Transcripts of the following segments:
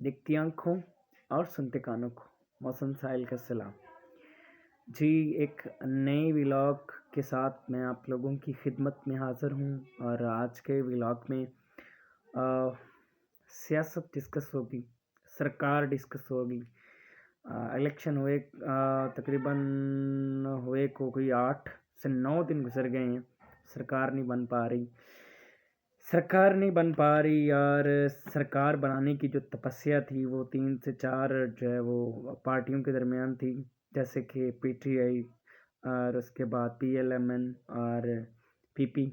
दिखती आँखों और सुनते कानों को मौसम साहिल का सलाम। जी, एक नए व्लॉग के साथ मैं आप लोगों की खिदमत में हाज़िर हूँ और आज के व्लॉग में सियासत डिस्कस होगी, सरकार डिस्कस होगी। इलेक्शन हुए तकरीबन हुए को कोई 8 से 9 दिन गुजर गए हैं। सरकार नहीं बन पा रही और सरकार बनाने की जो तपस्या थी वो 3 से 4 जो है वो पार्टियों के दरमियान थी, जैसे कि पीटीआई और उसके बाद पीएलएमएन और पीपी।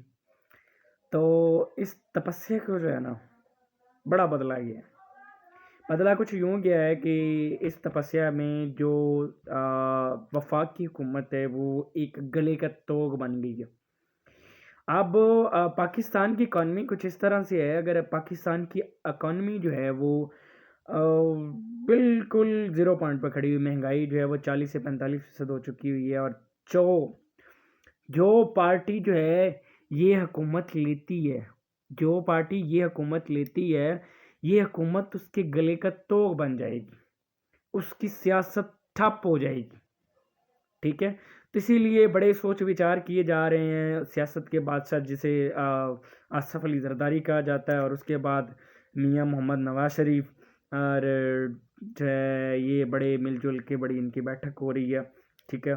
तो इस तपस्या को जो है ना बड़ा बदला गया है। बदला कुछ यूँ गया है कि इस तपस्या में जो वफाक की हुकूमत है वो एक गले का तोग बन गई है। अब पाकिस्तान की इकॉनमी कुछ इस तरह से है। अगर पाकिस्तान की इकॉनमी जो है वो बिल्कुल 0 पॉइंट पर खड़ी हुई, महंगाई जो है वो 40 से 45% हो चुकी हुई है। और जो जो पार्टी जो है ये हुकूमत लेती है, जो पार्टी ये हुकूमत लेती है, ये हुकूमत उसके गले का तोग बन जाएगी, उसकी सियासत ठप हो जाएगी। ठीक है, तो इसीलिए बड़े सोच विचार किए जा रहे हैं। सियासत के बादशाह जिसे आसफ अली जरदारी कहा जाता है, और उसके बाद मियां मोहम्मद नवाज शरीफ, और जो है ये बड़े मिलजुल के बड़ी इनकी बैठक हो रही है। ठीक है,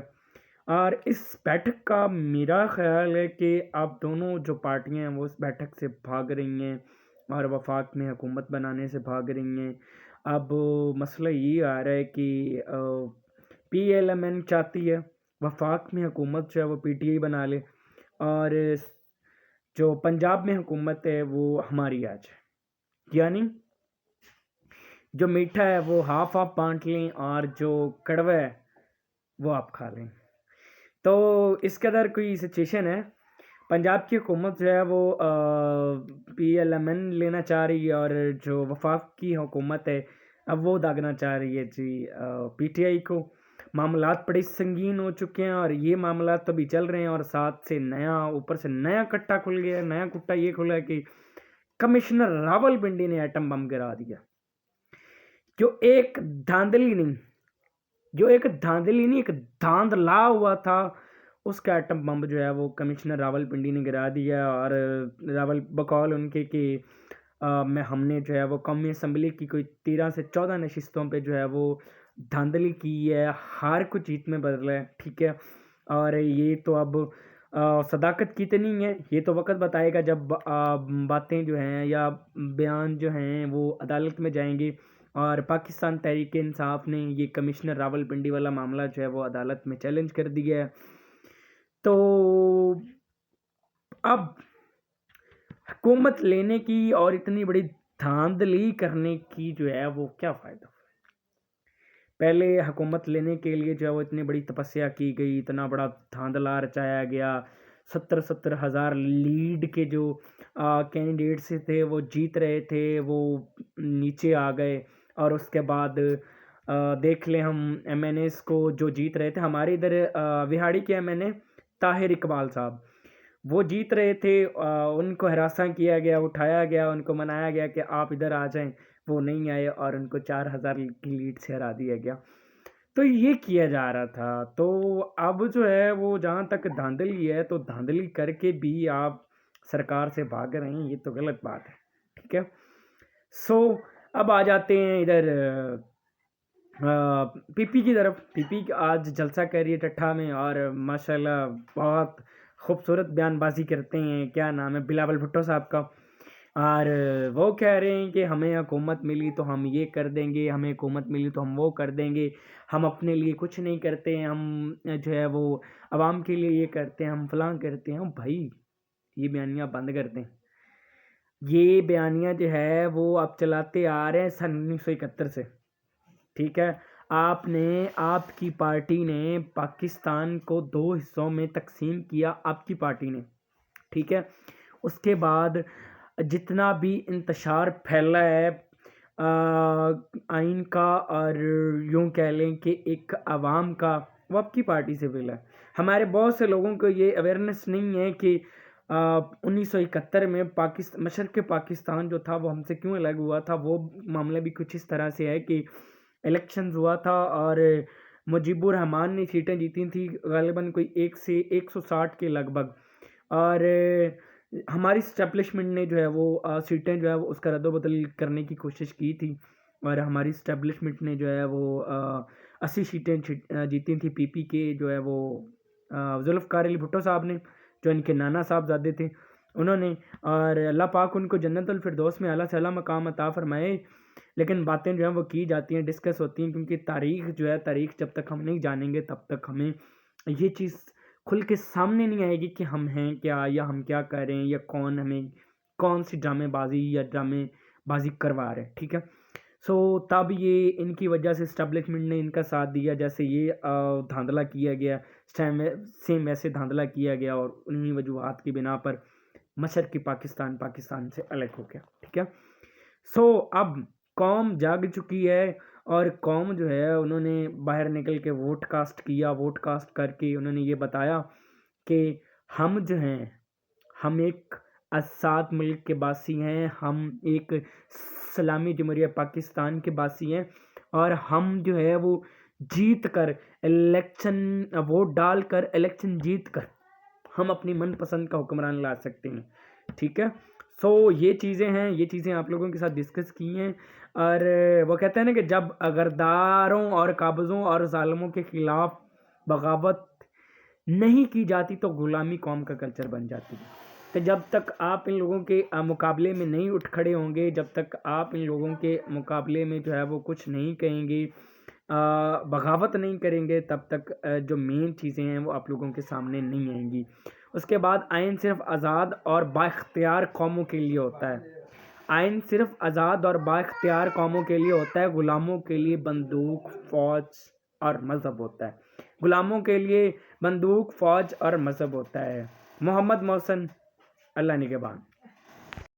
और इस बैठक का मेरा ख्याल है कि अब दोनों जो पार्टियां हैं वो इस बैठक से भाग रही हैं और वफाक में हुकूमत बनाने से भाग रही हैं। अब मसला ये आ रहा है कि पीएलएमएन चाहती है वफाक में हुकूमत जो है वो पीटीआई बना ले, और जो पंजाब में हुकूमत है वो हमारी आ जाए। यानी जो मीठा है वो हाफ हाफ बांट लें और जो कड़वा है वो आप खा लें। तो इस कदर कोई सिचुएशन है। पंजाब की हुकूमत जो है वो पीएलएमएन लेना चाह रही है, और जो वफाक की हुकूमत है अब वो दागना चाह रही है जी पीटीआई को। मामलात बड़े संगीन हो चुके हैं और ये मामलात तो अभी चल रहे हैं, और साथ से ऊपर से नया कट्टा खुल गया। नया कुट्टा ये खुला है कि कमिश्नर रावलपिंडी ने एटम बम गिरा दिया। जो एक धांधली नहीं, एक धांधला हुआ था, उसका एटम बम जो है वो कमिश्नर रावलपिंडी ने गिरा दिया। और रावल बकौल उनके कि में हमने जो है वो कौमी असम्बली की कोई 13 से 14 नशिस्तों पे जो है वो धांधली की है, हार को जीत में बदला है। ठीक है, और ये तो अब सदाकत कितनी है ये तो वक्त बताएगा, जब बातें जो हैं या बयान जो हैं वो अदालत में जाएंगे। और पाकिस्तान तहरीक इंसाफ ने ये कमिश्नर रावलपिंडी वाला मामला जो है वो अदालत में चैलेंज कर दिया है। तो अब हुकूमत लेने की और इतनी बड़ी धांधली करने की जो है वो क्या फ़ायदा। पहले हुकूमत लेने के लिए जो है वो इतनी बड़ी तपस्या की गई, इतना बड़ा धांधला रचाया गया। 70 हज़ार लीड के जो कैंडिडेट्स थे वो जीत रहे थे, वो नीचे आ गए। और उसके बाद देख लें हम एमएनएस को जो जीत रहे थे, हमारे इधर विहाड़ी के एमएनए ताहिर इकबाल साहब वो जीत रहे थे। उनको हरासा किया गया, उठाया गया, उनको मनाया गया कि आप इधर आ जाएं। वो नहीं आए और उनको 4000 की लीड से हरा दिया गया। तो ये किया जा रहा था। तो अब जो है वो जहाँ तक धांधली है, तो धांधली करके भी आप सरकार से भाग रहे हैं, ये तो गलत बात है। ठीक है, सो अब आ जाते हैं इधर पीपी की तरफ। पीपी आज जलसा कर रही है टट्ठा में, और माशाल्लाह बहुत खूबसूरत बयानबाजी करते हैं। क्या नाम है, बिलावल भुट्टो साहब का। और वो कह रहे हैं कि हमें हुकूमत मिली तो हम ये कर देंगे, हमें हुकूमत मिली तो हम वो कर देंगे, हम अपने लिए कुछ नहीं करते हैं, हम जो है वो आवाम के लिए ये करते हैं, हम फलां करते हैं। भाई ये बयानियाँ बंद कर दें। ये बयानियाँ जो है वो आप चलाते आ रहे हैं सन 1971 से। ठीक है, आपकी पार्टी ने पाकिस्तान को 2 हिस्सों में तकसीम किया, आपकी पार्टी ने। ठीक है, उसके बाद जितना भी इंतशार फैला है आइन का, और यूँ कह लें कि एक आवाम का, वो आपकी पार्टी से फैला है। हमारे बहुत से लोगों को ये अवेयरनेस नहीं है कि 1971 में मशरक़ पाकिस्तान जो था वो हमसे क्यों अलग हुआ था, वो मामला भी कुछ इस तरह से है कि इलेक्शंस हुआ था और मुजीबुर रहमान ने सीटें जीती थी गालिबन कोई 1 से 160 के लगभग, और हमारी स्टैब्लिशमेंट ने जो है वो सीटें जो है वो उसका रद्द-बदल करने की कोशिश की थी, और हमारी स्टैब्लिशमेंट ने जो है वो 80 सीटें जीती थी। पीपी के जो है वो जुल्फ़िकार अली भुट्टो साहब ने, जो इनके नाना साहबज़ादे थे, उन्होंने, और अल्लाह पाक उनको जन्नतुल फिरदौस में आला से आला मकाम अता फ़रमाए। लेकिन बातें जो हैं वो की जाती हैं, डिस्कस होती हैं, क्योंकि तारीख़ जो है, तारीख़ जब तक हम नहीं जानेंगे तब तक हमें ये चीज़ खुल के सामने नहीं आएगी कि हम हैं क्या, या हम क्या कर रहे हैं, या कौन हमें कौन-सी ड्रामेबाज़ी करवा रहे हैं, ठीक है? सो तब ये इनकी वजह से एस्टेब्लिशमेंट ने इनका साथ दिया, जैसे ये धांधला किया गया, सेम वैसे धांधला किया गया, और उन्हीं वजूहात की बिना पर मशरक़ी पाकिस्तान से अलग हो गया, ठीक है? सो अब कौम जाग चुकी है, और कौम जो है उन्होंने बाहर निकल के वोट कास्ट किया, वोट कास्ट करके उन्होंने ये बताया कि हम जो हैं, हम एक आज़ाद मुल्क के बासी हैं, हम एक इस्लामी जमहूरिया पाकिस्तान के बासी हैं, और हम जो है वो जीत कर वोट डाल कर इलेक्शन जीत कर हम अपनी मनपसंद का हुक्मरान ला सकते हैं, ठीक है? सो ये चीज़ें हैं, ये चीज़ें आप लोगों के साथ डिस्कस की हैं, और वो कहते हैं ना कि जब गद्दारों और काबज़ों और ज़ालिमों के ख़िलाफ़ बगावत नहीं की जाती तो ग़ुलामी कौम का कल्चर बन जाती है। तो जब तक आप इन लोगों के मुकाबले में नहीं उठ खड़े होंगे, जब तक आप इन लोगों के मुकाबले में जो है वो कुछ नहीं कहेंगे, बगावत नहीं करेंगे, तब तक जो मेन चीज़ें हैं वो आप लोगों के सामने नहीं आएंगी। उसके बाद आइन सिर्फ आज़ाद और बाइख्तियार कौमों के लिए होता है। आइन सिर्फ आज़ाद और बाइख्तियार कौमों के लिए होता है, ग़ुलामों के लिए बंदूक, फ़ौज और मज़हब होता है। ग़ुलामों के लिए बंदूक, फ़ौज और मज़हब होता है। मोहम्मद मोहसिन, अल्लाह निगहबान।